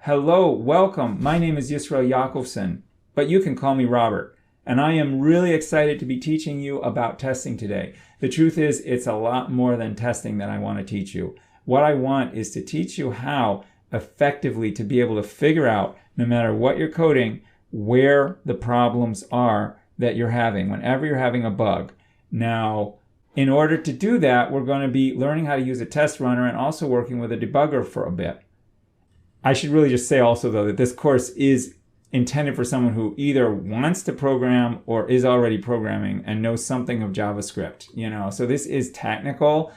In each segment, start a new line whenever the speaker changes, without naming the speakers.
Hello, welcome. My name is Yisrael Yakovson, but you can call me Robert. And I am really excited to be teaching you about testing today. The truth is, it's a lot more than testing that I want to teach you. What I want is to teach you how effectively to be able to figure out, no matter what you're coding, where the problems are that you're having, whenever you're having a bug. Now, in order to do that, we're going to be learning how to use a test runner and also working with a debugger for a bit. I should really just say also, though, that this course is intended for someone who either wants to program or is already programming and knows something of JavaScript. So this is technical,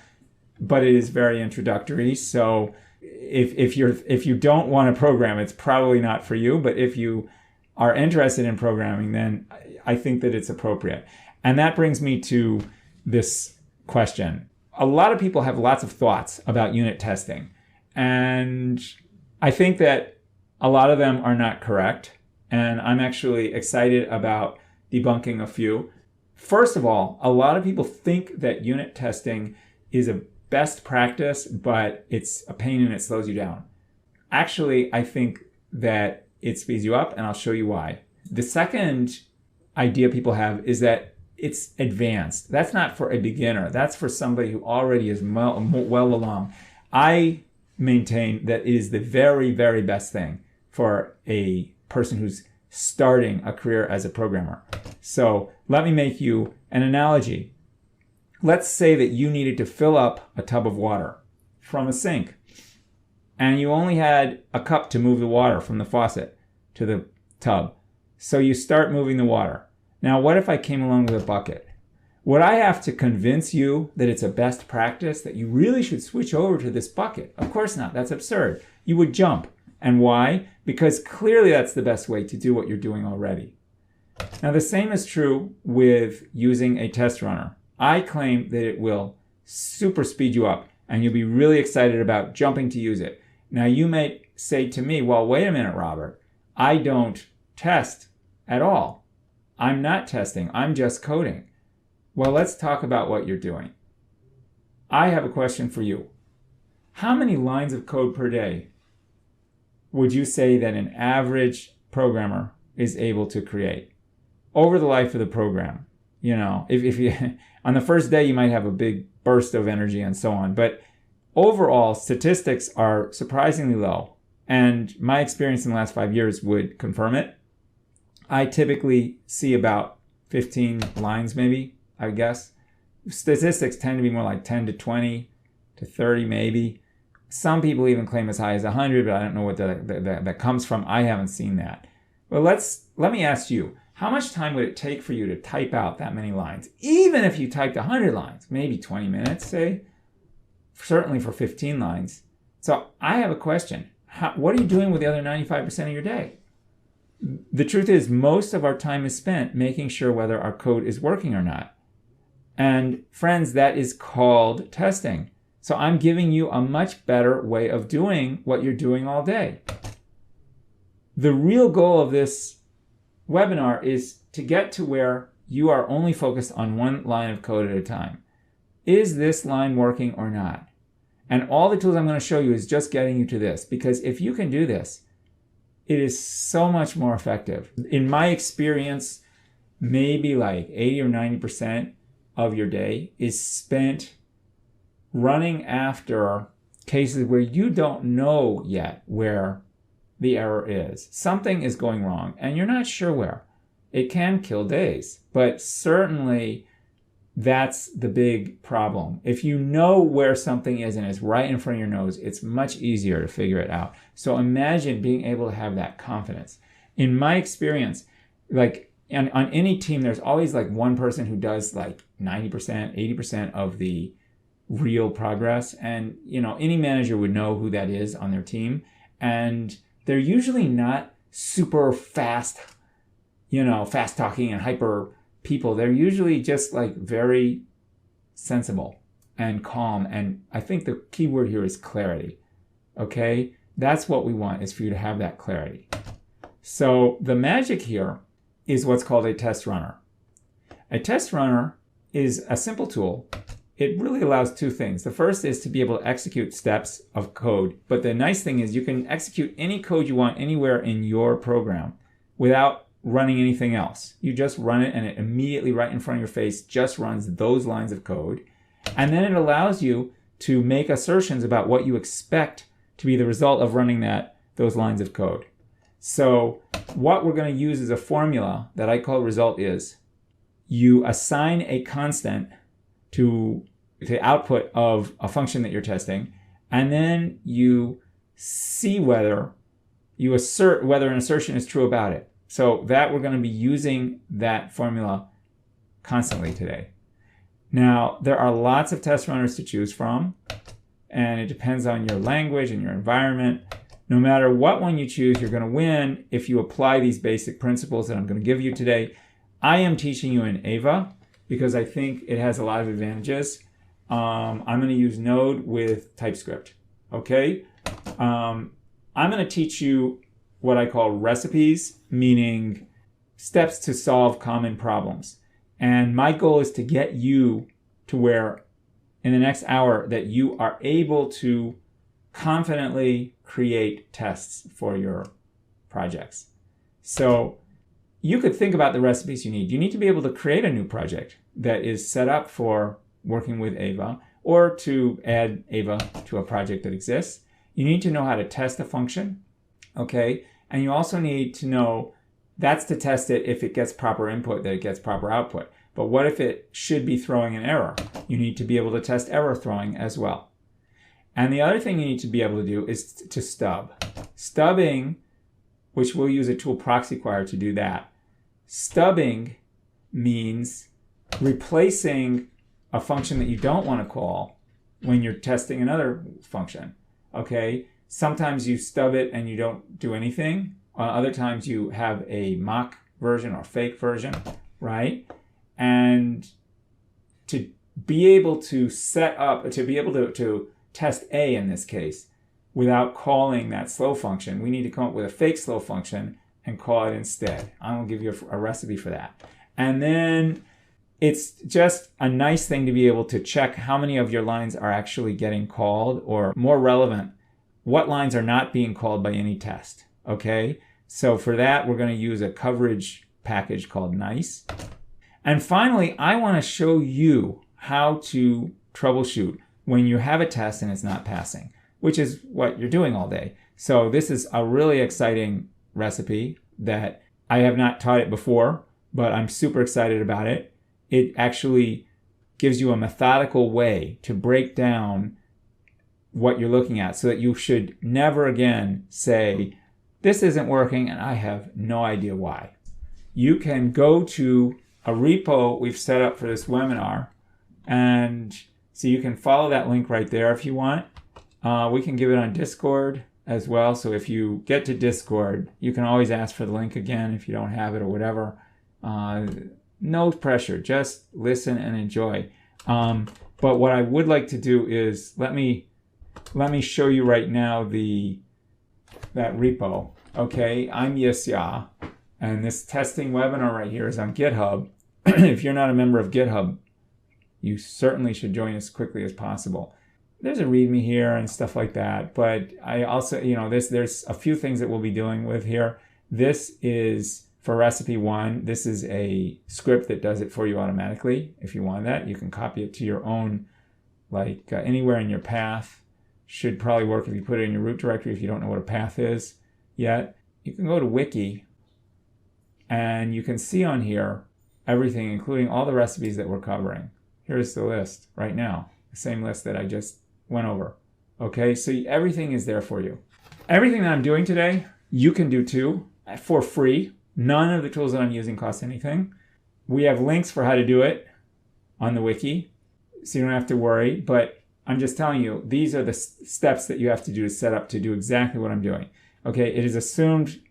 but it is very introductory. So if you don't want to program, it's probably not for you. But if you are interested in programming, then I think that it's appropriate. And that brings me to this question. A lot of people have lots of thoughts about unit testing, and I think that a lot of them are not correct, and I'm actually excited about debunking a few. First of all, a lot of people think that unit testing is a best practice, but it's a pain and it slows you down. Actually, I think that it speeds you up, and I'll show you why. The second idea people have is that it's advanced. That's not for a beginner. That's for somebody who already is well along. I maintain that it is the very, very best thing for a person who's starting a career as a programmer. So let me make you an analogy. Let's say that you needed to fill up a tub of water from a sink, and you only had a cup to move the water from the faucet to the tub. So you start moving the water. Now, what if I came along with a bucket? Would I have to convince you that it's a best practice, that you really should switch over to this bucket? Of course not. That's absurd. You would jump. And why? Because clearly that's the best way to do what you're doing already. Now, the same is true with using a test runner. I claim that it will super speed you up, and you'll be really excited about jumping to use it. Now, you may say to me, well, wait a minute, Robert. I don't test at all. I'm not testing. I'm just coding. Well, let's talk about what you're doing. I have a question for you. How many lines of code per day would you say that an average programmer is able to create over the life of the program? If you on the first day you might have a big burst of energy and so on, but overall statistics are surprisingly low, and my experience in the last 5 years would confirm it. I typically see about 15 lines, maybe, I guess. Statistics tend to be more like 10 to 20 to 30 maybe. Some people even claim as high as 100, but I don't know what that comes from. I haven't seen that. But let me ask you, how much time would it take for you to type out that many lines? Even if you typed 100 lines, maybe 20 minutes, say, certainly for 15 lines. So I have a question. What are you doing with the other 95% of your day? The truth is, most of our time is spent making sure whether our code is working or not. And friends, that is called testing. So I'm giving you a much better way of doing what you're doing all day. The real goal of this webinar is to get to where you are only focused on one line of code at a time. Is this line working or not? And all the tools I'm going to show you is just getting you to this, because if you can do this, it is so much more effective. In my experience, maybe like 80 or 90% of your day is spent running after cases where you don't know yet where the error is. Something is going wrong and you're not sure where. It can kill days, but certainly that's the big problem. If you know where something is and it's right in front of your nose, it's much easier to figure it out. So imagine being able to have that confidence. In my experience, like on any team, there's always like one person who does like 90%, 80% of the real progress. And, any manager would know who that is on their team. And they're usually not super fast, fast talking and hyper people. They're usually just like very sensible and calm. And I think the key word here is clarity. Okay? That's what we want, is for you to have that clarity. So the magic here is what's called a test runner. A test runner is a simple tool. it really allows two things. The first is to be able to execute steps of code. But the nice thing is you can execute any code you want anywhere in your program without running anything else. You just run it and it immediately right in front of your face just runs those lines of code. And then it allows you to make assertions about what you expect to be the result of running those lines of code. So what we're going to use as a formula that I call result is you assign a constant to the output of a function that you're testing, and then you see whether you assert whether an assertion is true about it. So that we're going to be using that formula constantly today. Now, there are lots of test runners to choose from, and it depends on your language and your environment. No matter what one you choose, you're going to win if you apply these basic principles that I'm going to give you today. I am teaching you in Ava because I think it has a lot of advantages. I'm going to use Node with TypeScript. Okay? I'm going to teach you what I call recipes, meaning steps to solve common problems. And my goal is to get you to where in the next hour that you are able to confidently create tests for your projects. So you could think about the recipes you need. You need to be able to create a new project that is set up for working with Ava or to add Ava to a project that exists. You need to know how to test a function, okay? And you also need to know that's to test it if it gets proper input, that it gets proper output. But what if it should be throwing an error? You need to be able to test error throwing as well. And the other thing you need to be able to do is to stub. Stubbing, which we'll use a tool proxyquire to do that. Stubbing means replacing a function that you don't want to call when you're testing another function. Okay? Sometimes you stub it and you don't do anything. Other times you have a mock version or fake version, right? And to be able to set up, to be able to test A in this case, without calling that slow function, we need to come up with a fake slow function and call it instead. I will give you a recipe for that. And then it's just a nice thing to be able to check how many of your lines are actually getting called, or more relevant, what lines are not being called by any test, okay? So for that, we're going to use a coverage package called nice. And finally, I want to show you how to troubleshoot when you have a test and it's not passing, which is what you're doing all day. So this is a really exciting recipe that I have not taught it before, but I'm super excited about it. It actually gives you a methodical way to break down what you're looking at so that you should never again say, this isn't working and I have no idea why. You can go to a repo we've set up for this webinar, and so you can follow that link right there if you want. We can give it on Discord as well, so if you get to Discord, you can always ask for the link again if you don't have it or whatever. No pressure, just listen and enjoy. But what I would like to do is let me show you right now that repo. Okay, I'm Yisya, and this testing webinar right here is on GitHub. If you're not a member of GitHub, you certainly should join as quickly as possible. There's a README here and stuff like that, but I also, there's a few things that we'll be dealing with here. This is for recipe 1. This is a script that does it for you automatically. If you want that, you can copy it to your own, anywhere in your path. Should probably work if you put it in your root directory if you don't know what a path is yet. You can go to Wiki, and you can see on here everything, including all the recipes that we're covering. Here's the list right now, the same list that I just went over. Okay, so everything is there for you. Everything that I'm doing today, you can do too, for free. None of the tools that I'm using cost anything. We have links for how to do it on the wiki, so you don't have to worry, but I'm just telling you, these are the steps that you have to do to set up to do exactly what I'm doing. Okay, it is assumed,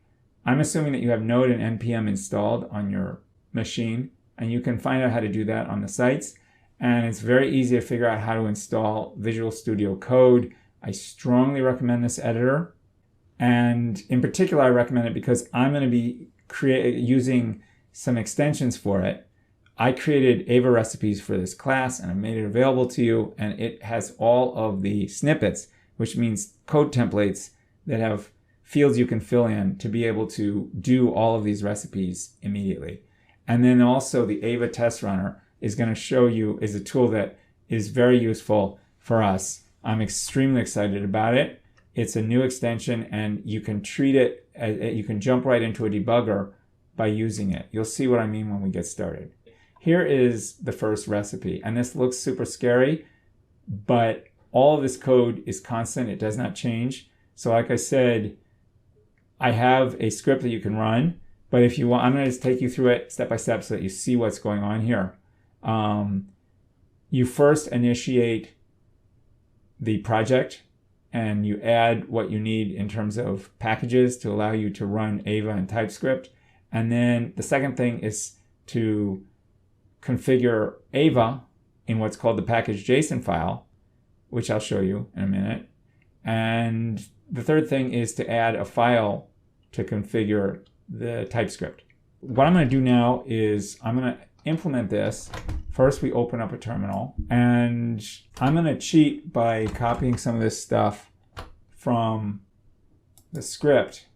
I'm assuming that you have Node and NPM installed on your machine, and you can find out how to do that on the sites. And it's very easy to figure out how to install Visual Studio Code. I strongly recommend this editor. And in particular, I recommend it because I'm going to be using some extensions for it I created Ava recipes for this class and I made it available to you, and it has all of the snippets, which means code templates that have fields you can fill in to be able to do all of these recipes immediately. And then also the Ava test runner is going to show you, is a tool that is very useful for us. I'm extremely excited about it. It's a new extension and you can treat it, you can jump right into a debugger by using it. You'll see what I mean when we get started. Here is the first recipe, and this looks super scary, but all of this code is constant. It does not change. So like I said, I have a script that you can run, but if you want, I'm going to just take you through it step by step so that you see what's going on here. You first initiate the project and you add what you need in terms of packages to allow you to run Ava and TypeScript. And then the second thing is to configure Ava in what's called the package.json file, which I'll show you in a minute. And the third thing is to add a file to configure the TypeScript. What I'm going to do now is I'm going to implement this. First, we open up a terminal, and I'm going to cheat by copying some of this stuff from the script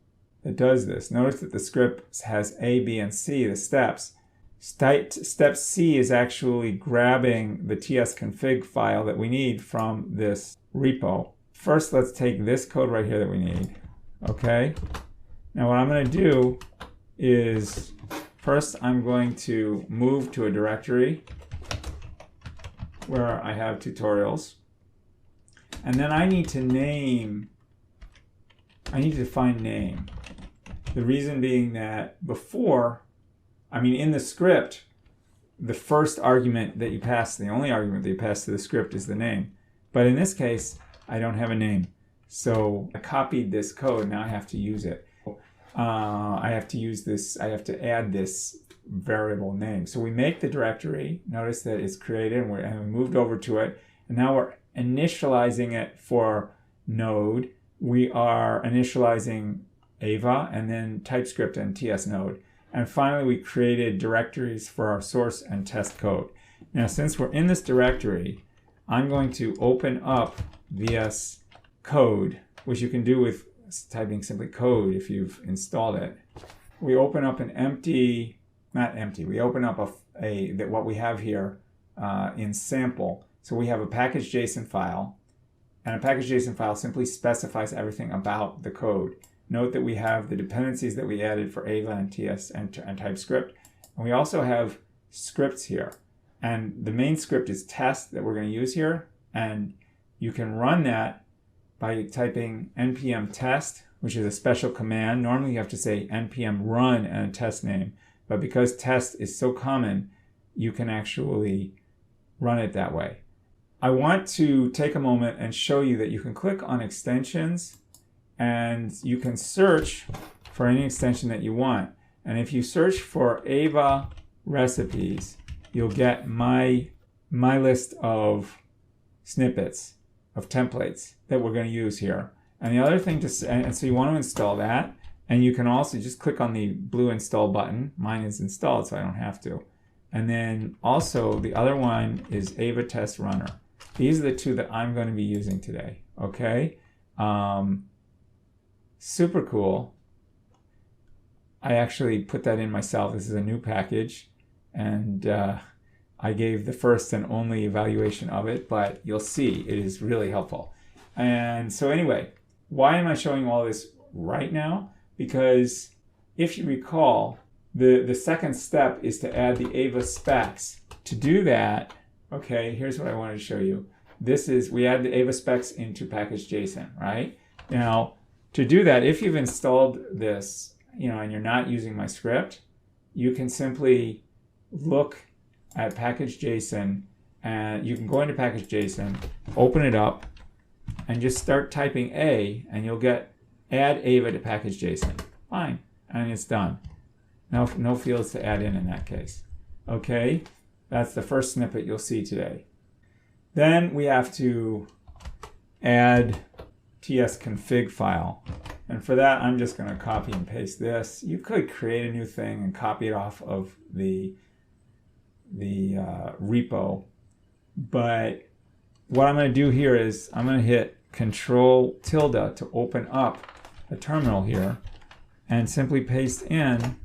that does this. Notice that the script has A, B, and C, the steps. Step C is actually grabbing the tsconfig file that we need from this repo. First, let's take this code right here that we need. Okay. Now what I'm going to do is first I'm going to move to a directory where I have tutorials. And then I need to define name. The reason being that before, in the script, the first argument that you pass, the only argument that you pass to the script is the name. But in this case, I don't have a name. So I copied this code, now I have to use it. I have to add this variable name. So we make the directory, notice that it's created and we moved over to it. And now we're initializing it for Node. We are initializing Ava and then TypeScript and TS Node. And finally, we created directories for our source and test code. Now, since we're in this directory, I'm going to open up VS Code, which you can do with typing simply code if you've installed it. We open up we open up what we have here in sample. So we have a package.json file, and a package.json file simply specifies everything about the code. Note that we have the dependencies that we added for Ava and TS and TypeScript. And we also have scripts here. And the main script is test that we're going to use here. And you can run that by typing npm test, which is a special command. Normally you have to say npm run and a test name. But because test is so common, you can actually run it that way. I want to take a moment and show you that you can click on extensions and you can search for any extension that you want. And if you search for Ava recipes, you'll get my list of snippets, of templates that we're going to use here. And the other thing and so you want to install that, and you can also just click on the blue install button. Mine is installed, so I don't have to. And then also the other one is Ava Test Runner. These are the two that I'm going to be using today, okay? Super cool. I actually put that in myself. This is a new package, and I gave the first and only evaluation of it, but you'll see it is really helpful. And so anyway, why am I showing all this right now? Because if you recall, the second step is to add the Ava specs. To do that, okay, here's what I wanted to show you. We add the Ava specs into package.json, right? Now, to do that, if you've installed this, and you're not using my script, you can simply look at package.json, and you can go into package.json, open it up, and just start typing A, and you'll get add Ava to package.json. Fine, and it's done. No fields to add in that case. Okay, that's the first snippet you'll see today. Then we have to add tsconfig file. And for that, I'm just going to copy and paste this. You could create a new thing and copy it off of the repo. But what I'm going to do here is I'm going to hit Control tilde to open up a terminal here and simply paste in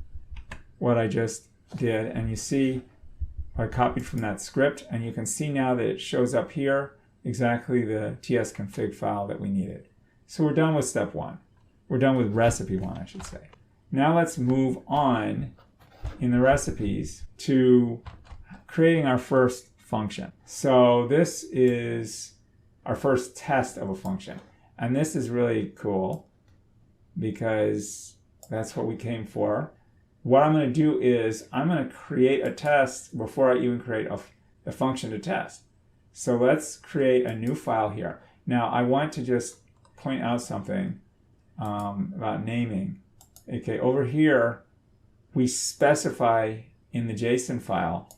what I just did. And you see I copied from that script, and you can see now that it shows up here exactly the tsconfig file that we needed. So we're done with step one. We're done with recipe one, I should say. Now let's move on in the recipes to creating our first function. So this is our first test of a function. And this is really cool because that's what we came for. What I'm going to do is I'm going to create a test before I even create a function to test. So let's create a new file here. Now I want to just point out something about naming. Okay, over here we specify in the JSON file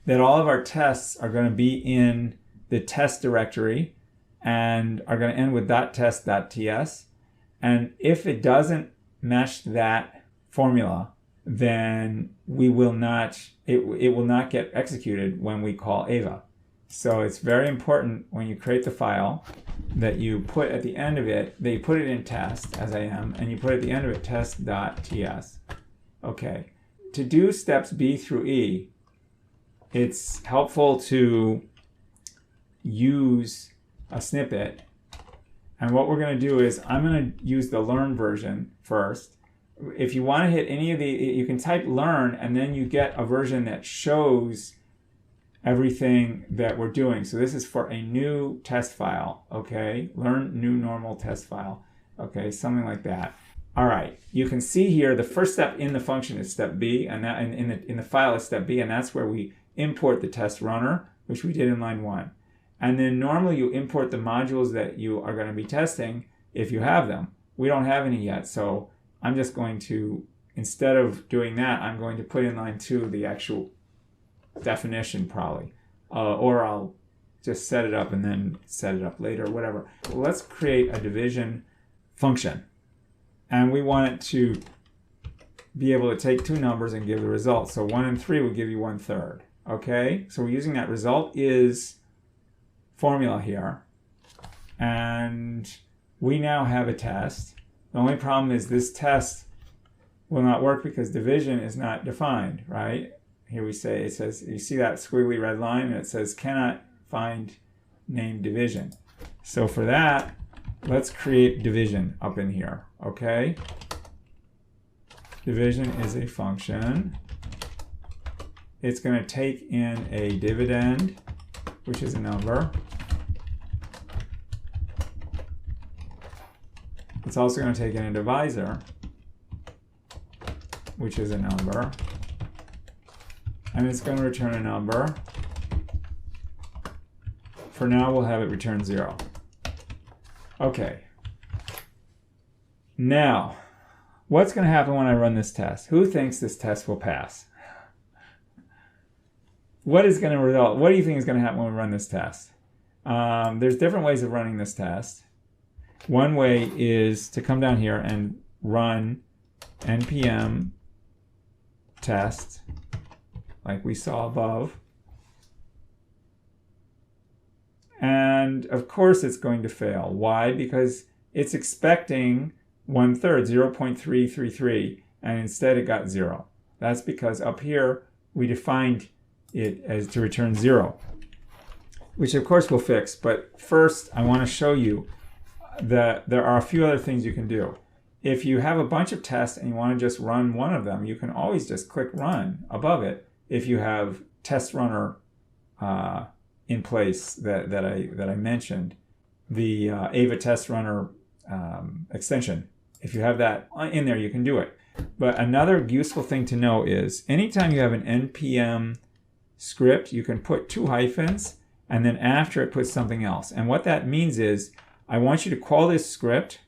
that all of our tests are going to be in the test directory and are going to end with .test.ts. And if it doesn't match that formula, then we will not, it will not get executed when we call Ava. So it's very important when you create the file that you put at the end of it, that you put it in test, as I am, and you put at the end of it test.ts. Okay. To do steps B through E, it's helpful to use a snippet. And what we're going to do is I'm going to use the learn version first. If you want to hit any of the, you can type learn and then you get a version that shows everything that we're doing. So this is for a new test file, okay? Learn new normal test file, okay? Something like that. All right, you can see here the first step in the function is step B, and that in the file is step B, and that's where we import the test runner, which we did in line 1. And then normally you import the modules that you are going to be testing if you have them. We don't have any yet, so I'm just going to, instead of doing that, I'm going to put in line 2 the actual definition probably. Or I'll just set it up and then set it up later, whatever. Let's create a division function. And we want it to be able to take two numbers and give the result. So 1 and 3 would give you 1/3. Okay, so we're using that result is formula here. And we now have a test. The only problem is this test will not work because division is not defined, right? Here we say, it says, you see that squiggly red line, and it says cannot find named division. So for that, let's create division up in here, okay? Division is a function. It's going to take in a dividend, which is a number. It's also going to take in a divisor, which is a number. And it's going to return a number. For now, we'll have it return 0. Okay. Now, what's going to happen when I run this test? Who thinks this test will pass? What is going to result? What do you think is going to happen when we run this test? There's different ways of running this test. One way is to come down here and run npm test, like we saw above. And of course it's going to fail. Why? Because it's expecting 1/3, 0.333, and instead it got 0. That's because up here we defined it as to return 0, which of course we'll fix. But first I want to show you that there are a few other things you can do. If you have a bunch of tests and you want to just run one of them, you can always just click run above it if you have test runner in place that I mentioned, the Ava test runner extension. If you have that in there, you can do it. But another useful thing to know is anytime you have an npm script, you can put 2 hyphens and then after it puts something else. And what that means is I want you to call this script,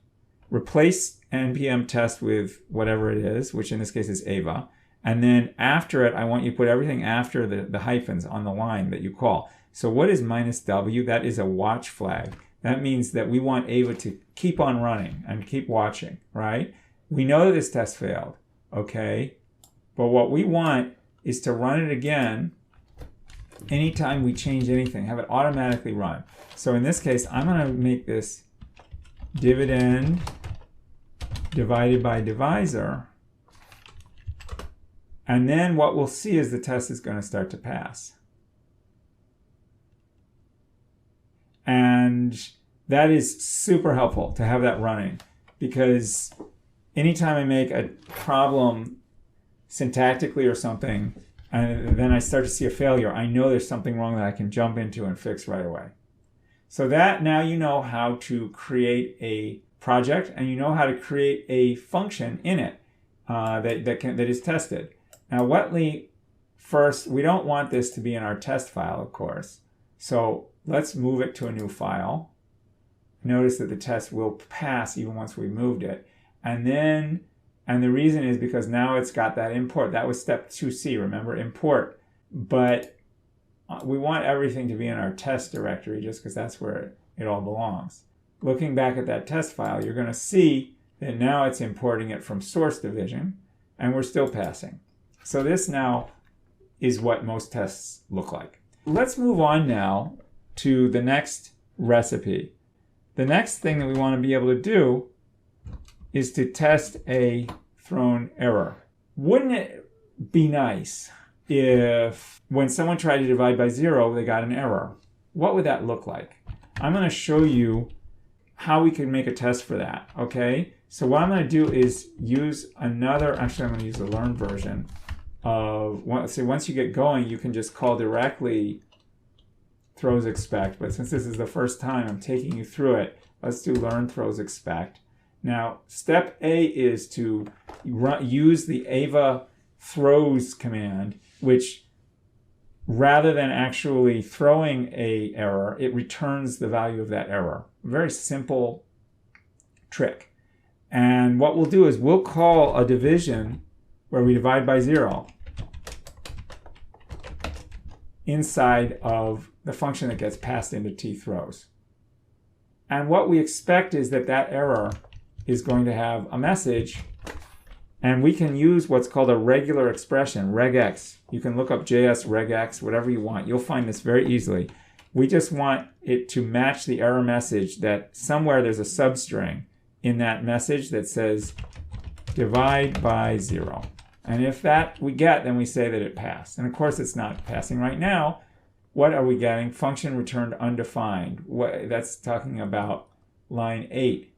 replace npm test with whatever it is, which in this case is Ava, and then after it I want you to put everything after the hyphens on the line that you call. So what is -w? That is a watch flag. That means that we want Ava to keep on running and keep watching, right? We know that this test failed, okay? But what we want is to run it again anytime we change anything, have it automatically run. So in this case, I'm going to make this dividend divided by divisor. And then what we'll see is the test is going to start to pass. And that is super helpful to have that running, because anytime I make a problem syntactically or something, and then I start to see a failure, I know there's something wrong that I can jump into and fix right away. So that now you know how to create a project, and you know how to create a function in it that is tested. Now, first, we don't want this to be in our test file, of course. So let's move it to a new file. Notice that the test will pass even once we moved it. And the reason is because now it's got that import. That was step 2C, remember, import. But we want everything to be in our test directory just because that's where it all belongs. Looking back at that test file, you're going to see that now it's importing it from source division, and we're still passing. So this now is what most tests look like. Let's move on now to the next recipe. The next thing that we want to be able to do is to test a thrown error. Wouldn't it be nice if when someone tried to divide by 0, they got an error? What would that look like? I'm going to show you how we can make a test for that, okay? So what I'm going to do is use another, actually I'm going to use the learn version of, so once you get going, you can just call directly throws expect, but since this is the first time I'm taking you through it, let's do learn throws expect. Now, step A is to use the ava throws command, which rather than actually throwing a error, it returns the value of that error. Very simple trick. And what we'll do is we'll call a division where we divide by 0 inside of the function that gets passed into tthrows. And what we expect is that that error is going to have a message, and we can use what's called a regular expression, regex. You can look up JS regex, whatever you want. You'll find this very easily. We just want it to match the error message, that somewhere there's a substring in that message that says divide by 0. And if that we get, then we say that it passed. And of course it's not passing right now. What are we getting? Function returned undefined. That's talking about line 8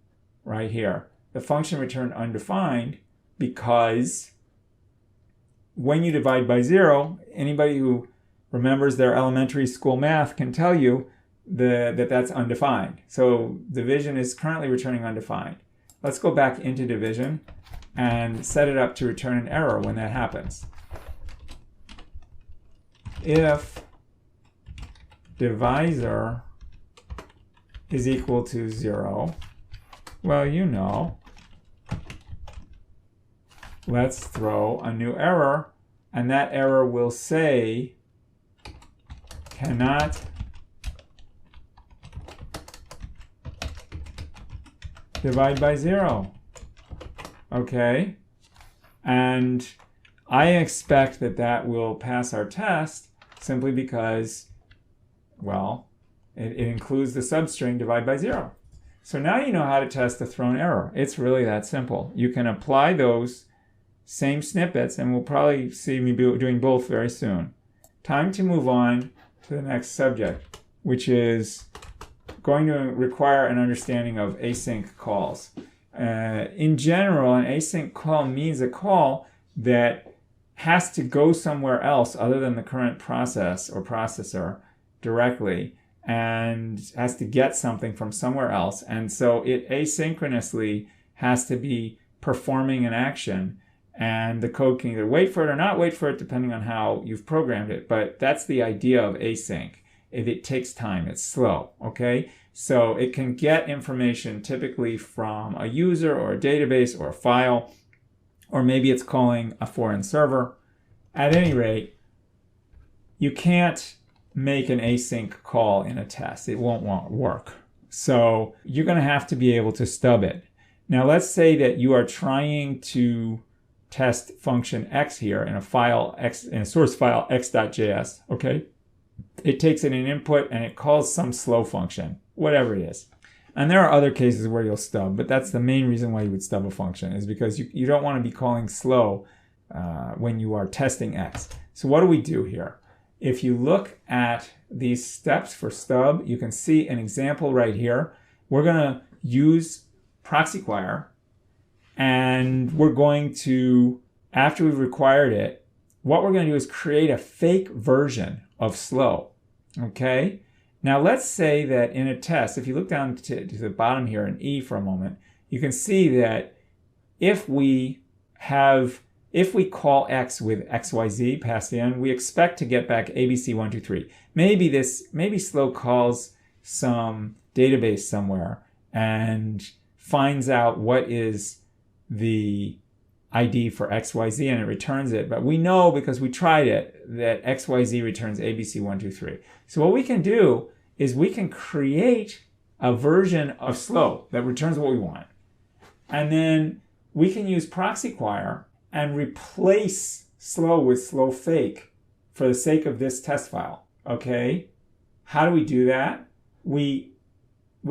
right here. The function returned undefined because when you divide by 0, anybody who remembers their elementary school math can tell you that that's undefined. So division is currently returning undefined. Let's go back into division and set it up to return an error when that happens. If divisor is equal to 0, well, you know, let's throw a new error, and that error will say cannot divide by 0. Okay? And I expect that that will pass our test simply because, well, it includes the substring divide by 0. So now you know how to test a thrown error. It's really that simple. You can apply those same snippets, and we'll probably see me doing both very soon. Time to move on to the next subject, which is going to require an understanding of async calls. In general, an async call means a call that has to go somewhere else other than the current process or processor directly, and has to get something from somewhere else. And so it asynchronously has to be performing an action, and the code can either wait for it or not wait for it depending on how you've programmed it. But that's the idea of async. It takes time, it's slow, okay? So it can get information typically from a user or a database or a file, or maybe it's calling a foreign server. At any rate, you can't make an async call in a test. It won't work. So you're going to have to be able to stub it. Now let's say that you are trying to test function x here in a file x, in a source file x.js, okay? it takes in an input and it calls some slow function, whatever it is. And there are other cases where you'll stub, but that's the main reason why you would stub a function, is because you don't want to be calling slow when you are testing X. So what do we do here? If you look at these steps for stub, you can see an example right here. We're going to use proxy quire, and we're going to, after we've required it, what we're going to do is create a fake version of slow. Okay? Now let's say that in a test, if you look down to the bottom here in E for a moment, you can see that if we call X with XYZ passed in, we expect to get back ABC123. Maybe slow calls some database somewhere and finds out what is the ID for XYZ and it returns it. But we know, because we tried it, that XYZ returns ABC123. So what we can do is we can create a version of slow that returns what we want. And then we can use proxy quire and replace slow with slow fake for the sake of this test file. Okay? How do we do that? We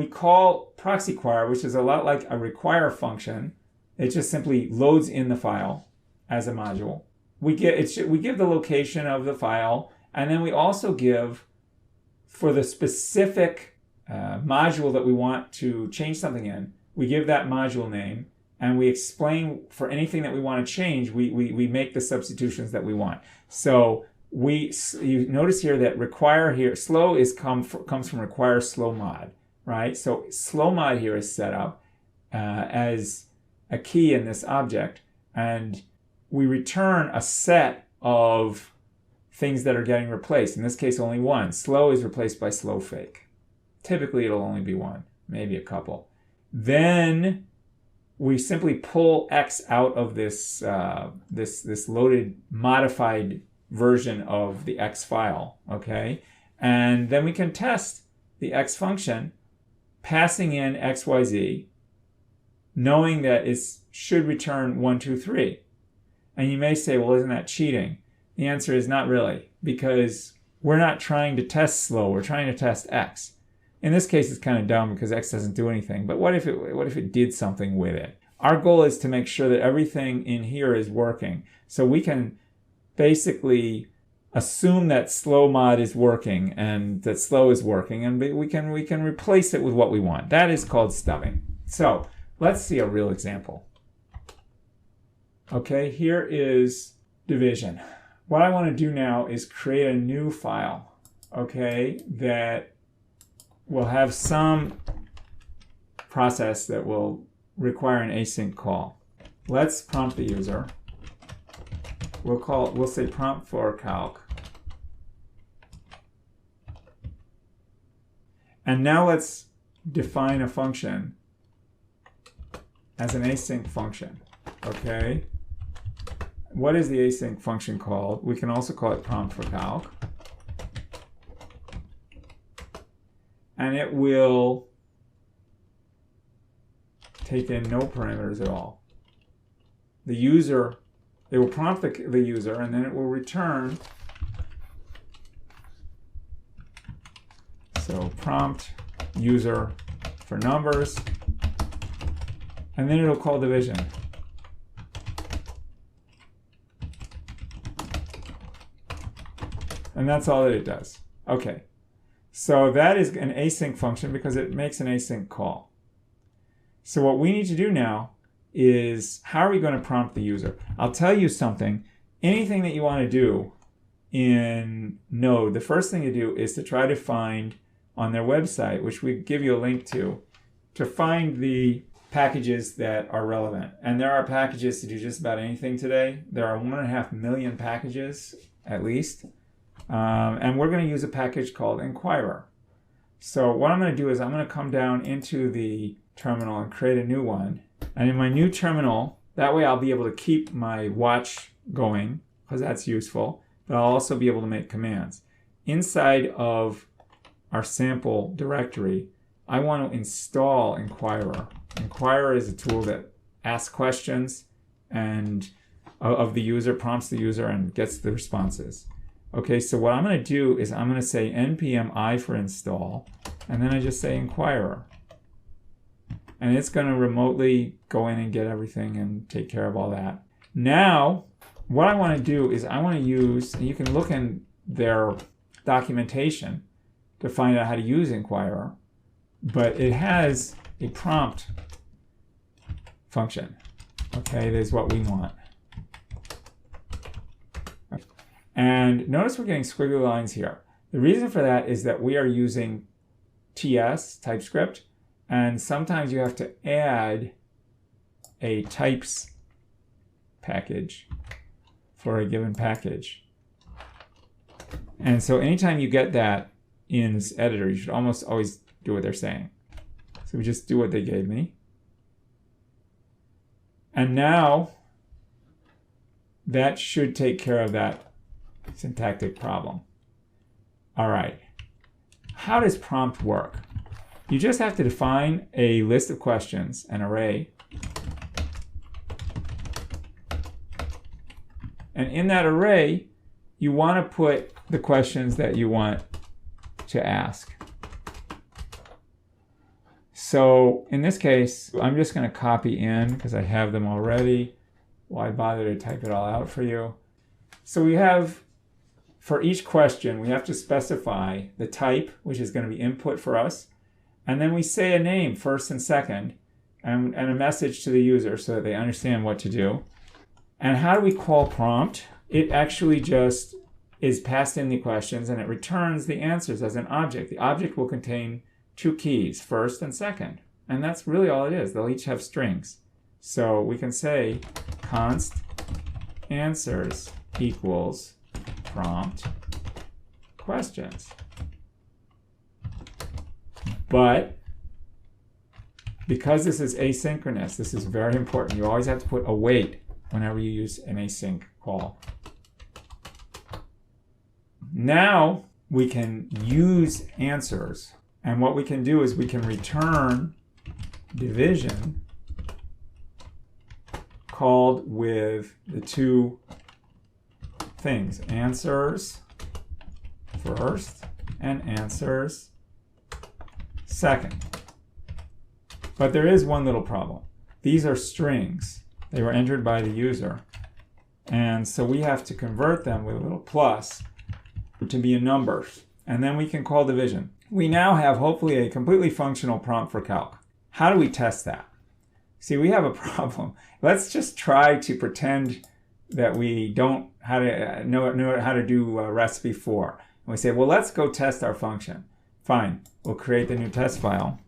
call proxy quire, which is a lot like a require function. It just simply loads in the file as a module. We give the location of the file, and then we also give, for the specific module that we want to change something in, we give that module name, and we explain for anything that we want to change, we make the substitutions that we want. So you notice here that require here, slow comes from require slow mod, right? So slow mod here is set up as a key in this object, and we return a set of things that are getting replaced. In this case, only one. Slow is replaced by slow fake. Typically, it'll only be one, maybe a couple. Then we simply pull X out of this this loaded modified version of the X file, okay? And then we can test the X function passing in XYZ, knowing that it should return 1, 2, 3. And you may say, well, isn't that cheating? The answer is not really, because we're not trying to test slow, we're trying to test X. In this case, it's kind of dumb because X doesn't do anything, but what if it did something with it? Our goal is to make sure that everything in here is working. So we can basically assume that slow mod is working and that slow is working, and we can replace it with what we want. That is called stubbing. So let's see a real example. Okay, here is division. What I want to do now is create a new file, okay, that will have some process that will require an async call. Let's prompt the user. We'll say prompt for calc. And now let's define a function as an async function, okay? What is the async function called? We can also call it prompt for calc. And it will take in no parameters at all. The user, it will prompt the user, and then it will return. So prompt user for numbers, and then it'll call division. And that's all that it does. Okay. So that is an async function because it makes an async call. So what we need to do now is, how are we going to prompt the user? I'll tell you something. Anything that you want to do in Node, the first thing to do is to try to find on their website, which we give you a link to find the packages that are relevant. And there are packages to do just about anything today. There are 1.5 million packages, at least. And we're going to use a package called Inquirer. So what I'm going to do is I'm going to come down into the terminal and create a new one. And in my new terminal, that way I'll be able to keep my watch going, because that's useful, but I'll also be able to make commands. Inside of our sample directory, I want to install Inquirer. Inquirer is a tool that asks questions and of the user, prompts the user, and gets the responses. Okay, so what I'm going to do is I'm going to say npm I for install, and then I just say inquirer. And it's going to remotely go in and get everything and take care of all that. Now, what I want to do is I want to use, and you can look in their documentation to find out how to use inquirer, but it has a prompt function. Okay, that's what we want. And notice we're getting squiggly lines here. The reason for that is that we are using TS, TypeScript, and sometimes you have to add a types package for a given package. And so anytime you get that in this editor, you should almost always do what they're saying. So we just do what they gave me. And now that should take care of that syntactic problem. All right. How does prompt work? You just have to define a list of questions, an array. And in that array, you want to put the questions that you want to ask. So in this case, I'm just going to copy in because I have them already. Why bother to type it all out for you? So we have, for each question, we have to specify the type, which is going to be input for us. And then we say a name first and second, and a message to the user so that they understand what to do. And how do we call prompt? It actually just is passed in the questions and it returns the answers as an object. The object will contain two keys, first and second. And that's really all it is. They'll each have strings. So we can say const answers equals prompt questions. But because this is asynchronous, this is very important. You always have to put await whenever you use an async call. Now we can use answers. And what we can do is we can return division called with the two things, answers first and answers second. But there is one little problem. These are strings. They were entered by the user. And so we have to convert them with a little plus to be a number. And then we can call division. We now have hopefully a completely functional prompt for calc. How do we test that? See, we have a problem. Let's just try to pretend that we don't know how to do recipe 4. And we say, well, let's go test our function. Fine, we'll create the new test file.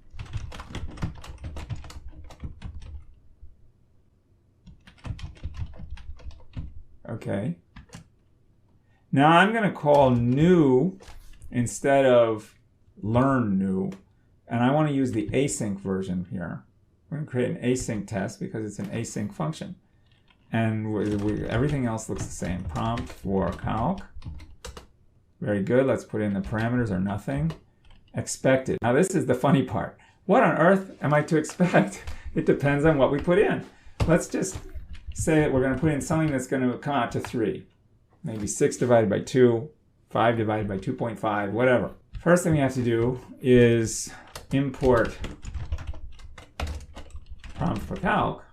Okay. Now I'm going to call new instead of learn new. And I want to use the async version here. We're going to create an async test because it's an async function. And everything else looks the same. Prompt for calc. Very good. Let's put in the parameters are nothing. Expected. Now this is the funny part. What on earth am I to expect? It depends on what we put in. Let's just say that we're going to put in something that's going to come out to 3. Maybe 6 divided by 2, 5 divided by 2.5, whatever. First thing we have to do is import prompt for calc.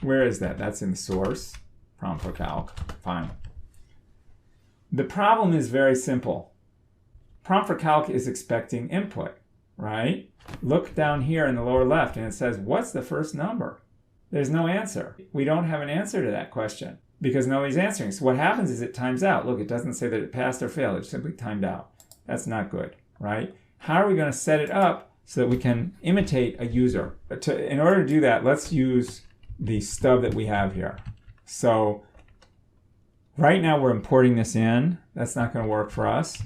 Where is that? That's in the source. Prompt for calc. Fine. The problem is very simple. Prompt for calc is expecting input, right? Look down here in the lower left and it says, what's the first number? There's no answer. We don't have an answer to that question because nobody's answering. So what happens is it times out. Look, it doesn't say that it passed or failed. It simply timed out. That's not good, right? How are we going to set it up so that we can imitate a user? In order to do that, let's use the stub that we have here. So right now we're importing this in. That's not going to work for us.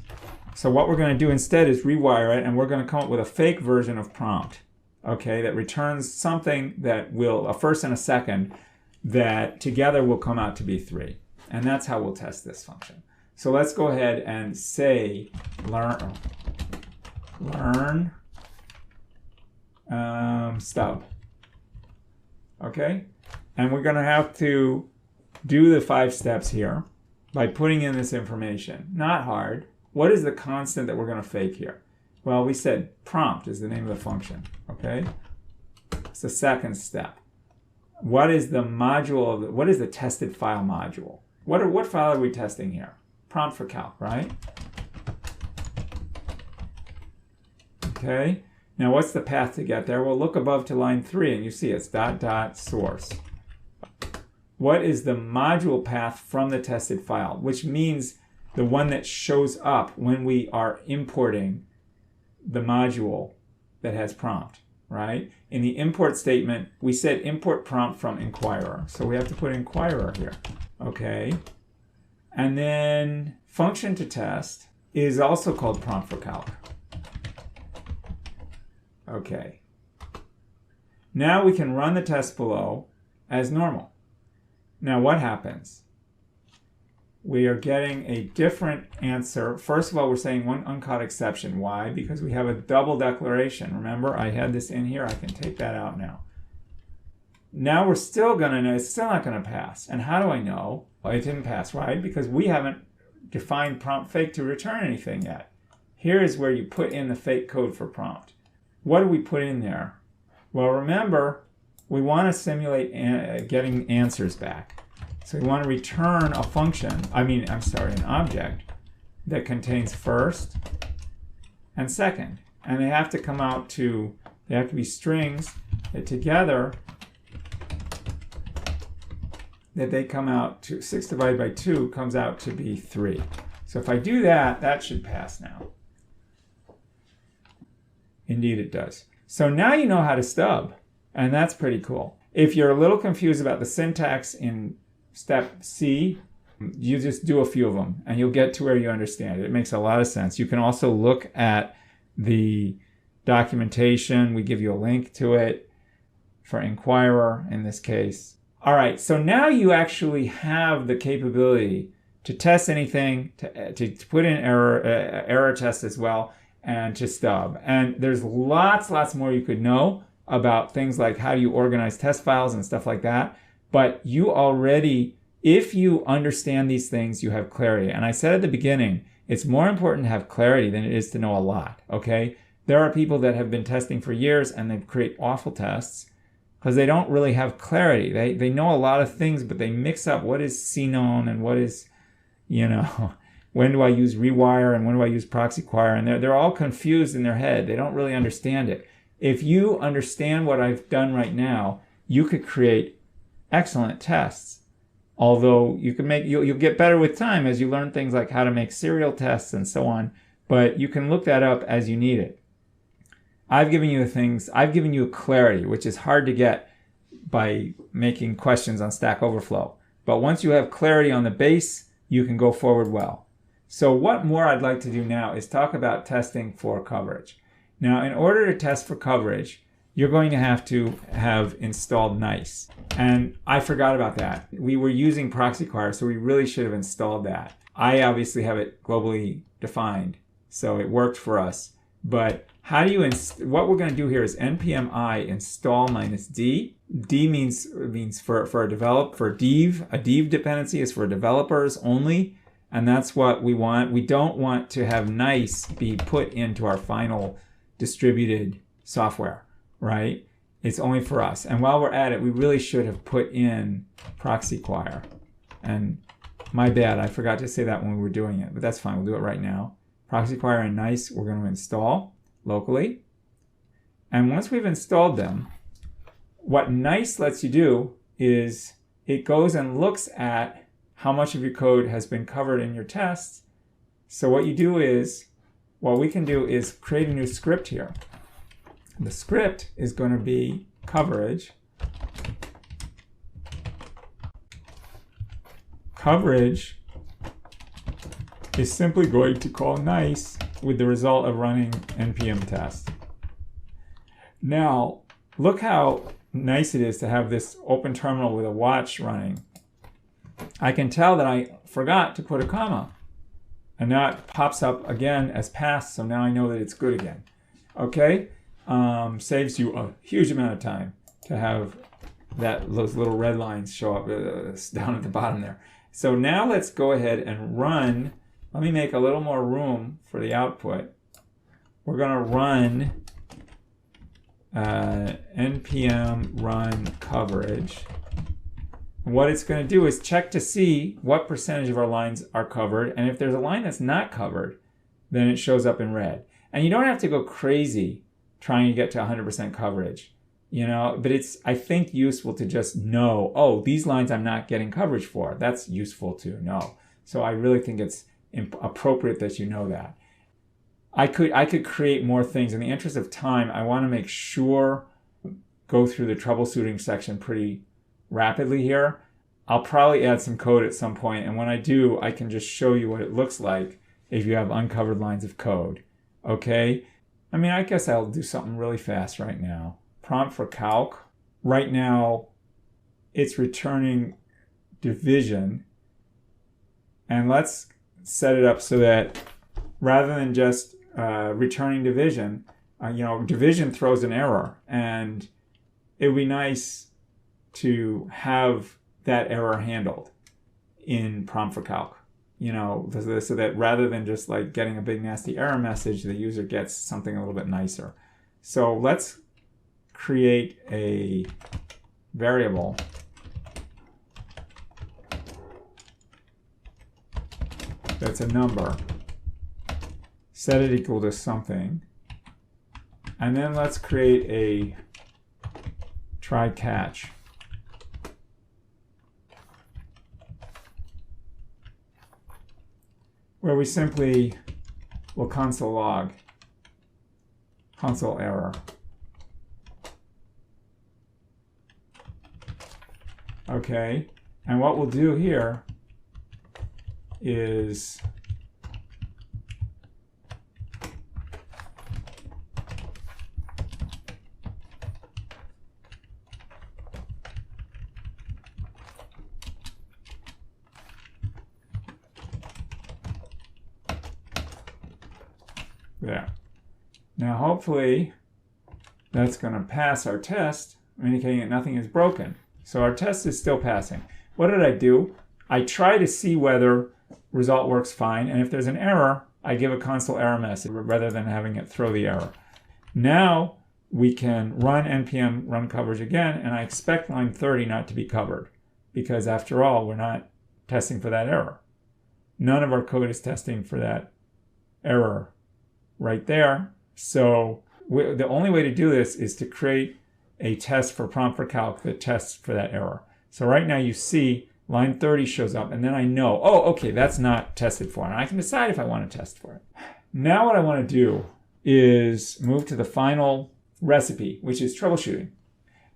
So what we're going to do instead is rewire it, and we're going to come up with a fake version of prompt, okay, that returns something that will, a first and a second, that together will come out to be 3. And that's how we'll test this function. So let's go ahead and say learn stub. Okay? And we're going to have to do the 5 steps here by putting in this information. Not hard. What is the constant that we're going to fake here? Well, we said prompt is the name of the function. Okay? It's the second step. What is the module of what is the tested file module? What file are we testing here? Prompt for calc, right? Okay. Now what's the path to get there? Well, look above to line 3 and you see it's ... source. What is the module path from the tested file? Which means the one that shows up when we are importing the module that has prompt, right? In the import statement, we said import prompt from inquirer. So we have to put inquirer here, okay? And then function to test is also called prompt for calc. Okay. Now we can run the test below as normal. Now what happens? We are getting a different answer. First of all, we're saying one uncaught exception. Why? Because we have a double declaration. Remember, I had this in here. I can take that out now. Now we're still going to know it's still not going to pass. And how do I know? Well, it didn't pass, right? Because we haven't defined prompt fake to return anything yet. Here is where you put in the fake code for prompt. What do we put in there? Well, remember, we want to simulate getting answers back. So we want to return a function, an object that contains first and second. And they have to come out to, they have to be strings that together, that they come out to, 6 divided by 2 comes out to be 3. So if I do that, that should pass now. Indeed it does. So now you know how to stub, and that's pretty cool. If you're a little confused about the syntax in step C, you just do a few of them and you'll get to where you understand it. It makes a lot of sense. You can also look at the documentation. We give you a link to it for Inquirer in this case. All right, so now you actually have the capability to test anything, to put in error test as well, and to stub. And there's lots more you could know about things like how do you organize test files and stuff like that. But you already, if you understand these things, you have clarity. And I said at the beginning, it's more important to have clarity than it is to know a lot, okay? There are people that have been testing for years and they create awful tests because they don't really have clarity. They know a lot of things, but they mix up what is CNON and what is, when do I use rewire and when do I use proxy quire? And they're all confused in their head. They don't really understand it. If you understand what I've done right now, you could create excellent tests. Although you can you'll get better with time as you learn things like how to make serial tests and so on, but you can look that up as you need it. I've given you clarity, which is hard to get by making questions on Stack Overflow. But once you have clarity on the base, you can go forward well. So what more I'd like to do now is talk about testing for coverage. Now, in order to test for coverage, you're going to have installed nice. And I forgot about that. We were using proxy quire, so we really should have installed that. I obviously have it globally defined, so it worked for us. But how do you what we're going to do here is npm I install -d. D means for a dev. A dev dependency is for developers only, and that's what we want. We don't want to have nice be put into our final distributed software, right? It's only for us. And while we're at it, we really should have put in proxy quire. And my bad, I forgot to say that when we were doing it, but that's fine. We'll do it right now. Proxy quire and nice, we're going to install locally. And once we've installed them, what nice lets you do is it goes and looks at how much of your code has been covered in your tests. So what we can do is create a new script here. The script is going to be coverage. Coverage is simply going to call nice with the result of running npm test. Now, look how nice it is to have this open terminal with a watch running. I can tell that I forgot to put a comma. And now it pops up again as passed, so now I know that it's good again. Okay? Saves you a huge amount of time to have those little red lines show up down at the bottom there. So now let's go ahead and run. Let me make a little more room for the output. We're going to run npm run coverage. And what it's going to do is check to see what percentage of our lines are covered. And if there's a line that's not covered, then it shows up in red. And you don't have to go crazy trying to get to 100% coverage, you know, but it's, I think, useful to just know, oh, these lines I'm not getting coverage for. That's useful to know. So I really think it's appropriate that you know that. I could create more things. In the interest of time, I want to make sure go through the troubleshooting section pretty rapidly here. I'll probably add some code at some point, and when I do, I can just show you what it looks like if you have uncovered lines of code. Okay? I mean, I guess I'll do something really fast right now. Prompt for calc. Right now, it's returning division. And let's set it up so that rather than just returning division, division throws an error. And it would be nice to have that error handled in prompt for calc. So that rather than just like getting a big nasty error message, the user gets something a little bit nicer. So let's create a variable that's a number, set it equal to something, and then let's create a try catch. Where we simply will console log, console error. Okay, and what we'll do here is there. Now hopefully that's going to pass our test, indicating that nothing is broken. So our test is still passing. What did I do? I try to see whether result works fine, and if there's an error, I give a console error message rather than having it throw the error. Now we can run npm run coverage again, and I expect line 30 not to be covered, because after all, we're not testing for that error. None of our code is testing for that error right there. So the only way to do this is to create a test for prompt for calc that tests for that error. So right now you see line 30 shows up, and then I know, oh, okay, that's not tested for, and I can decide if I want to test for it. Now what I want to do is move to the final recipe, which is troubleshooting.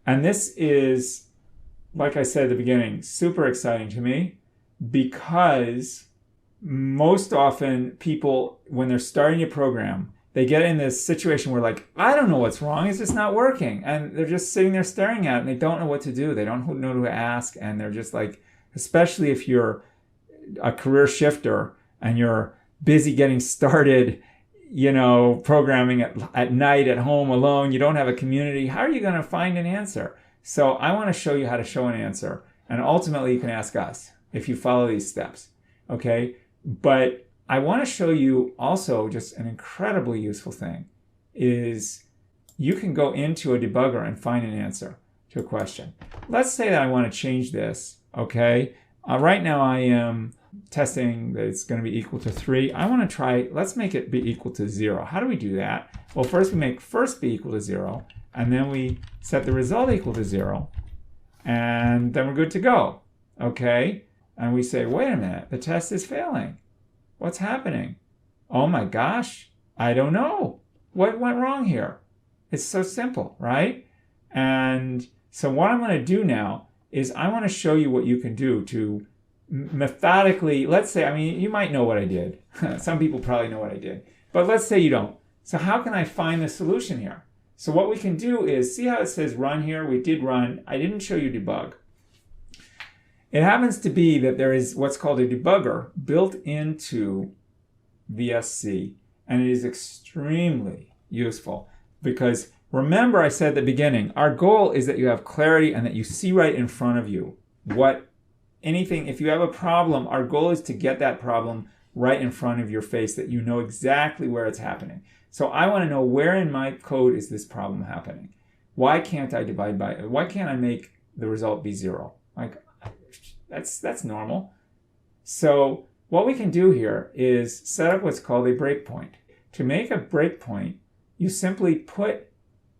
And this is, like I said at the beginning, super exciting to me, because most often people, when they're starting a program, they get in this situation where, like, I don't know what's wrong, it's just not working. And they're just sitting there staring at it, and they don't know what to do. They don't know who to ask, and they're just like, especially if you're a career shifter and you're busy getting started, programming at night at home alone, you don't have a community, how are you going to find an answer? So I want to show you how to show an answer. And ultimately, you can ask us if you follow these steps, okay? But I want to show you also just an incredibly useful thing is you can go into a debugger and find an answer to a question. Let's say that I want to change this, okay? Right now I am testing that it's going to be equal to 3. I want to try, let's make it be equal to 0. How do we do that? Well, first we make first be equal to 0, and then we set the result equal to 0, and then we're good to go, okay? And we say, wait a minute, the test is failing. What's happening? Oh my gosh, I don't know. What went wrong here? It's so simple, right? And so what I'm going to do now is I want to show you what you can do to methodically, let's say, I mean, you might know what I did. Some people probably know what I did. But let's say you don't. So how can I find the solution here? So what we can do is, see how it says run here? We did run. I didn't show you debug. It happens to be that there is what's called a debugger built into VSC, and it is extremely useful because Remember I said at the beginning, our goal is that you have clarity and that you see right in front of you if you have a problem, our goal is to get that problem right in front of your face, that you know exactly where it's happening. So I want to know, where in my code is this problem happening? Why can't I divide by it? Why can't I make the result be 0? Like, that's normal. So what we can do here is set up what's called a breakpoint. To make a breakpoint, you simply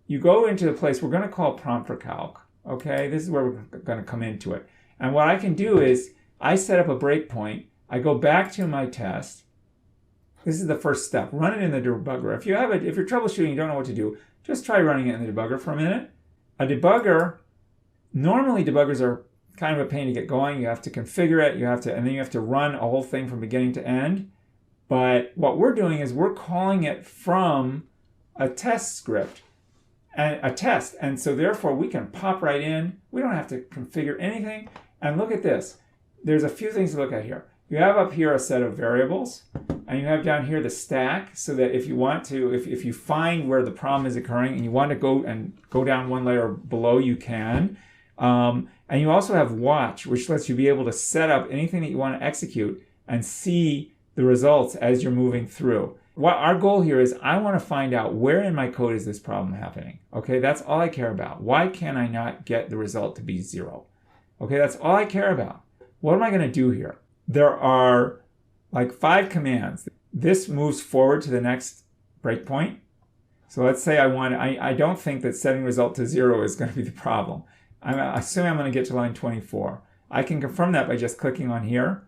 you go into the place we're going to call prompt for calc. Okay, this is where we're going to come into it. And what I can do is I set up a breakpoint. I go back to my test. This is the first step. Run it in the debugger. If you're troubleshooting, you don't know what to do, just try running it in the debugger for a minute. Normally debuggers are kind of a pain to get going. You have to configure it, and then you have to run a whole thing from beginning to end. But what we're doing is we're calling it from a test script, and a test. And so therefore we can pop right in. We don't have to configure anything. And look at this. There's a few things to look at here. You have up here a set of variables, and you have down here the stack, so that if you want to, if you find where the problem is occurring and you want to go down one layer below, you can. And you also have watch, which lets you be able to set up anything that you want to execute and see the results as you're moving through. What our goal here is, I want to find out, where in my code is this problem happening? Okay, that's all I care about. Why can I not get the result to be 0? Okay, that's all I care about. What am I going to do here? There are like 5 commands. This moves forward to the next breakpoint. So let's say I don't think that setting result to 0 is going to be the problem. I'm assuming I'm going to get to line 24. I can confirm that by just clicking on here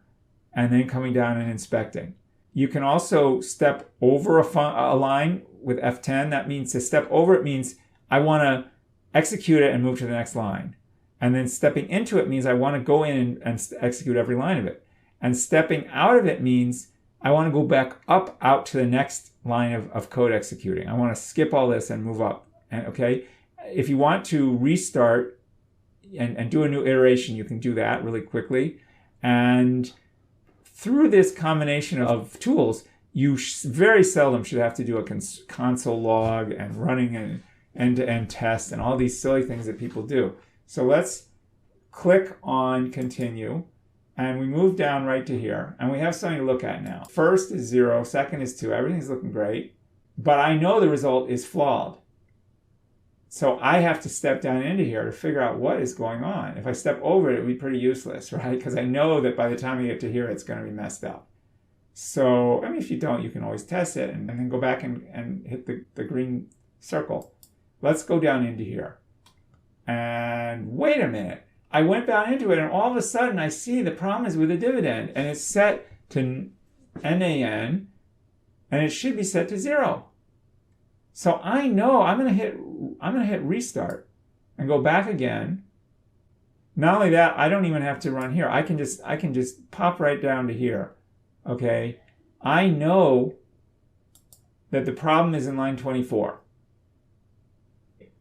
and then coming down and inspecting. You can also step over a line with F10. That means to step over it means I want to execute it and move to the next line. And then stepping into it means I want to go in and execute every line of it. And stepping out of it means I want to go back out to the next line of code executing. I want to skip all this and move up. And okay, if you want to restart and do a new iteration, you can do that really quickly. And through this combination of tools, you very seldom should have to do a console log and running an end-to-end test and all these silly things that people do. So let's click on continue, and we move down right to here, and we have something to look at now. First is 0, second is 2, everything's looking great, but I know the result is flawed. So I have to step down into here to figure out what is going on. If I step over it, it would be pretty useless, right? Because I know that by the time I get to here, it's going to be messed up. So, I mean, if you don't, you can always test it and then go back and hit the green circle. Let's go down into here. And wait a minute. I went down into it, and all of a sudden I see the problem is with the dividend, and it's set to NaN, and it should be set to 0. So I know I'm going to hit restart and go back again. Not only that, I don't even have to run here. I can just pop right down to here. Okay? I know that the problem is in line 24.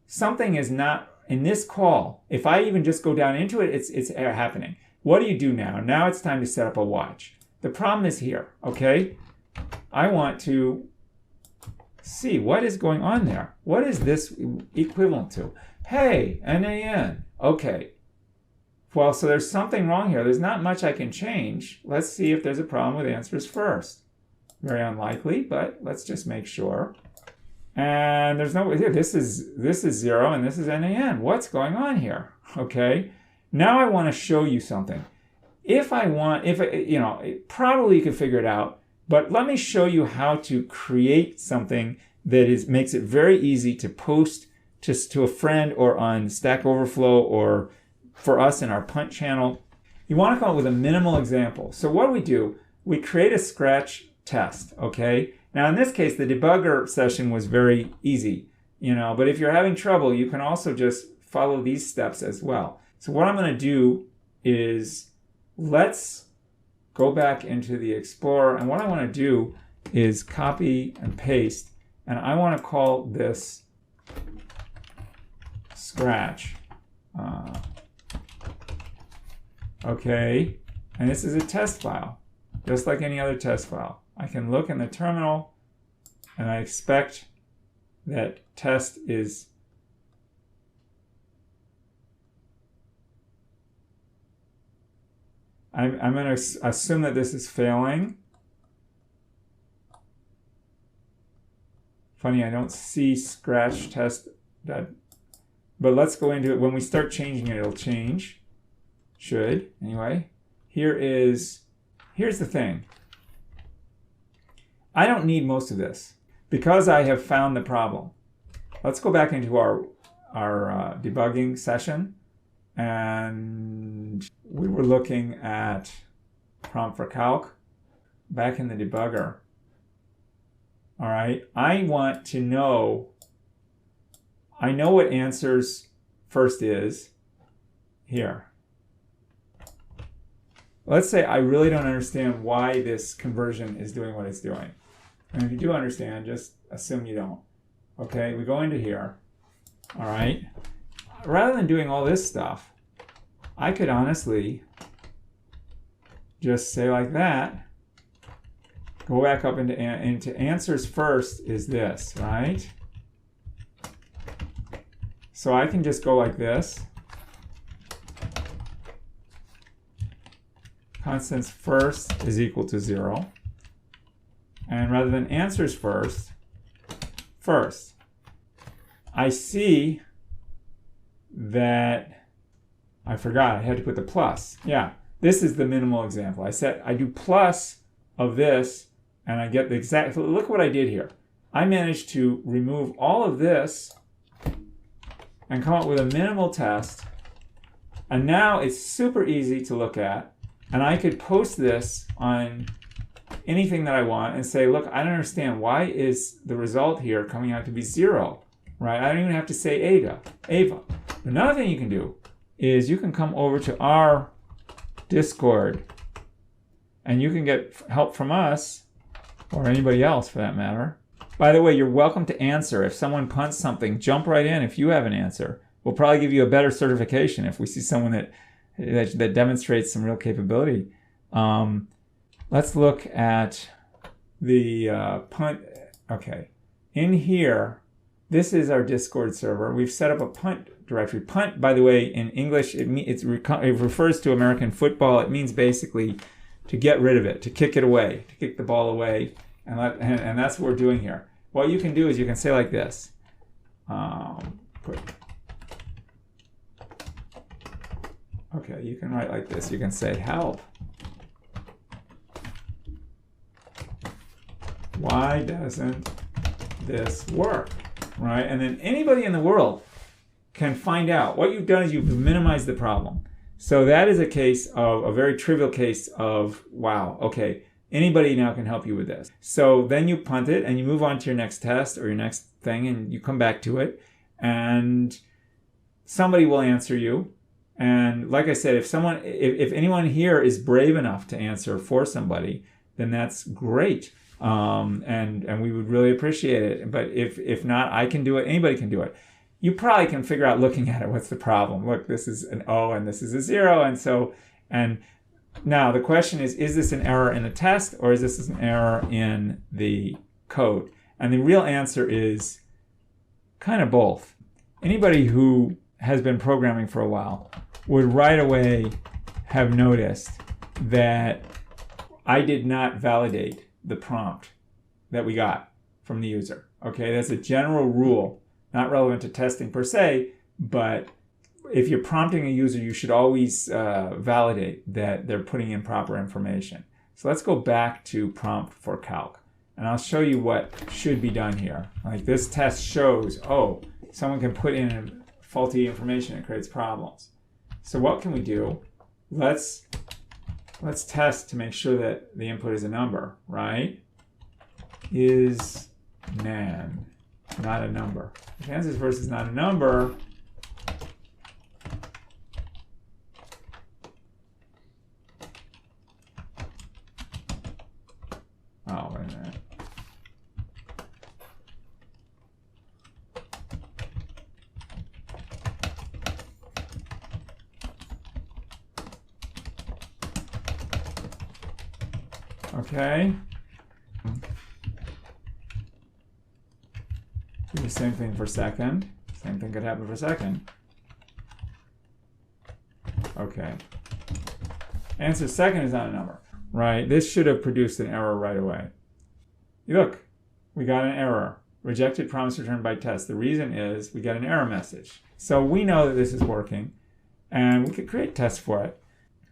Something is not in this call. If I even just go down into it, it's happening. What do you do now? Now it's time to set up a watch. The problem is here, okay? I want to see what is going on there. What is this equivalent to? Hey, NaN. Okay. Well, so there's something wrong here. There's not much I can change. Let's see if there's a problem with answers first. Very unlikely, but let's just make sure. And there's no here. This is 0 and this is NaN. What's going on here? Okay. Now I want to show you something. Probably you could figure it out, but let me show you how to create something that makes it very easy to post to a friend or on Stack Overflow or for us in our Punt channel. You want to come up with a minimal example. So what do? We create a scratch test, okay? Now in this case, the debugger session was very easy, but if you're having trouble, you can also just follow these steps as well. So what I'm going to do is let's go back into the Explorer, and what I want to do is copy and paste, and I want to call this scratch. Okay, and this is a test file, just like any other test file. I can look in the terminal, and I expect that test is I'm going to assume that this is failing. Funny, I don't see scratch test that, but let's go into it. When we start changing it, it'll change. Should, anyway. Here's the thing. I don't need most of this because I have found the problem. Let's go back into our debugging session, and we were looking at prompt for calc back in the debugger. All right, I want to know, I know what answers first is here. Let's say I really don't understand why this conversion is doing what it's doing. And if you do understand, just assume you don't. Okay, we go into here. All right, rather than doing all this stuff, I could honestly just say like that. Go back up into answers first is this, right? So I can just go like this. Constants first is equal to 0. And rather than answers first, I see that I forgot I had to put the plus. Yeah, this is the minimal example. I said I do plus of this and I get the exact, look what I did here. I managed to remove all of this and come up with a minimal test. And now it's super easy to look at. And I could post this on anything that I want and say, look, I don't understand. Why is the result here coming out to be 0? Right? I don't even have to say Ava. Another thing you can do is you can come over to our Discord and you can get help from us, or anybody else for that matter. By the way, you're welcome to answer. If someone punts something, jump right in if you have an answer. We'll probably give you a better certification if we see someone that demonstrates some real capability. Let's look at the punt. Okay, in here, this is our Discord server. We've set up a punt directory. Punt, by the way, in English, it refers to American football. It means basically to get rid of it, to kick it away, to kick the ball away, and that's what we're doing here. What you can do is you can say like this. Okay, you can write like this. You can say help. Why doesn't this work? Right? And then anybody in the world can find out. What you've done is you've minimized the problem. So that is a case of a very trivial case of, wow, okay, anybody now can help you with this. So then you punt it and you move on to your next test or your next thing and you come back to it and somebody will answer you. And like I said, if anyone here is brave enough to answer for somebody, then that's great. And we would really appreciate it. But if not, I can do it. Anybody can do it. You probably can figure out looking at it, what's the problem? Look, this is an O and this is a 0. And now the question is this an error in the test or is this an error in the code? And the real answer is kind of both. Anybody who has been programming for a while would right away have noticed that I did not validate the prompt that we got from the user. Okay, that's a general rule, not relevant to testing per se, but if you're prompting a user, you should always validate that they're putting in proper information. So let's go back to prompt for calc, and I'll show you what should be done here. Like this test shows, oh, someone can put in faulty information and it creates problems. So what can we do? Let's test to make sure that the input is a number, right? Is nan not a number? If answers first is not a number, oh, wait a minute. Okay. the same thing for second. Same thing could happen for second. Okay. Answer second is not a number, right? This should have produced an error right away. Look, we got an error. Rejected promise returned by test. The reason is we got an error message. So we know that this is working, and we could create tests for it.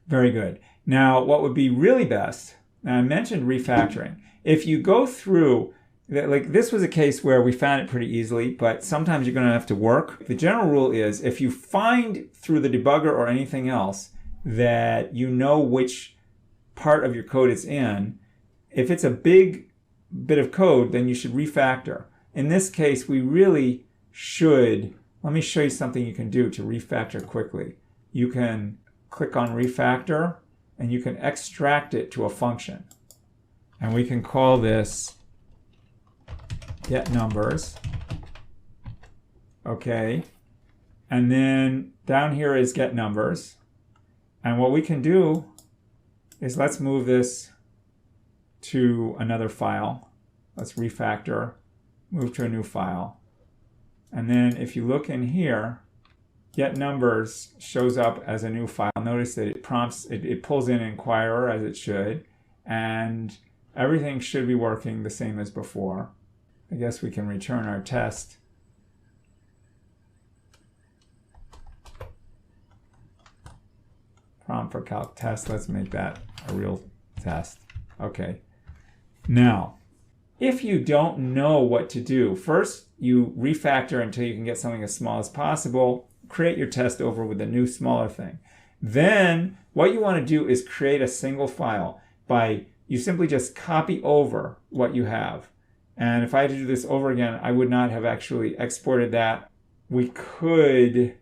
Very good. Now, what would be really best, now I mentioned refactoring. If you go through, like this was a case where we found it pretty easily, but sometimes you're going to have to work. The general rule is if you find through the debugger or anything else that you know which part of your code it's in, if it's a big bit of code, then you should refactor. In this case, we really should, let me show you something you can do to refactor quickly. You can click on refactor and you can extract it to a function. And we can call this get numbers. Okay. And then down here is get numbers. And what we can do is let's move this to another file. Let's refactor, move to a new file. And then if you look in here, get numbers shows up as a new file. Notice that it prompts, it pulls in Inquirer as it should, and everything should be working the same as before. I guess we can return our test. Prompt for calc test, let's make that a real test. Okay. Now, if you don't know what to do, first you refactor until you can get something as small as possible, create your test over with a new smaller thing. Then what you want to do is create a single file by, you simply just copy over what you have. And if I had to do this over again, I would not have actually exported that. We could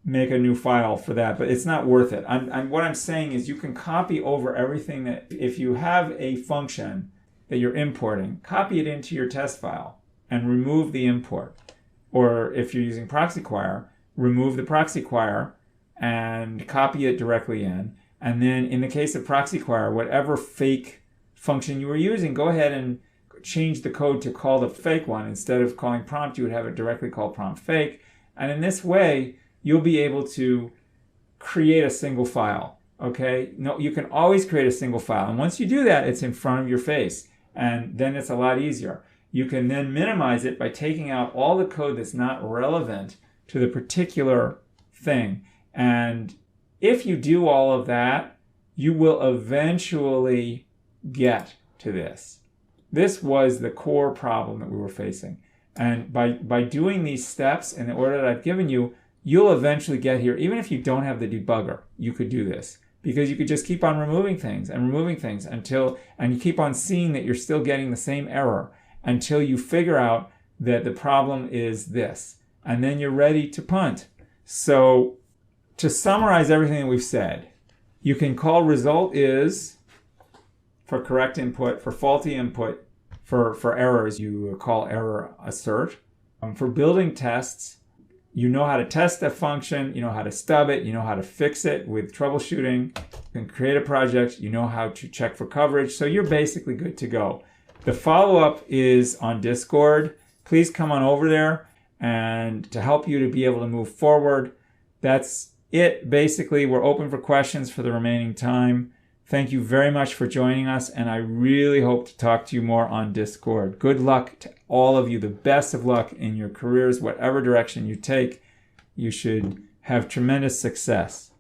make a new file for that, but it's not worth it. What I'm saying is you can copy over everything that, if you have a function that you're importing, copy it into your test file and remove the import. Or if you're using ProxyQuire, remove the ProxyQuire and copy it directly in. And then in the case of ProxyQuire, whatever fake function you were using, go ahead and change the code to call the fake one. Instead of calling prompt, you would have it directly called prompt fake. And in this way, you'll be able to create a single file. Okay? No, you can always create a single file. And once you do that, it's in front of your face. And then it's a lot easier. You can then minimize it by taking out all the code that's not relevant to the particular thing. And if you do all of that, you will eventually get to this. This was the core problem that we were facing. And by doing these steps in the order that I've given you, you'll eventually get here. Even if you don't have the debugger, you could do this. Because you could just keep on removing things until, and you keep on seeing that you're still getting the same error until you figure out that the problem is this. And then you're ready to punt. So to summarize everything that we've said, you can call result is for correct input, for faulty input, for errors, you call error assert. For building tests, you know how to test a function, you know how to stub it, you know how to fix it with troubleshooting. You can create a project, you know how to check for coverage, so you're basically good to go. The follow-up is on Discord. Please come on over there, and to help you to be able to move forward. That's it. Basically, we're open for questions for the remaining time. Thank you very much for joining us, and I really hope to talk to you more on Discord. Good luck to all of you. The best of luck in your careers, whatever direction you take. You should have tremendous success.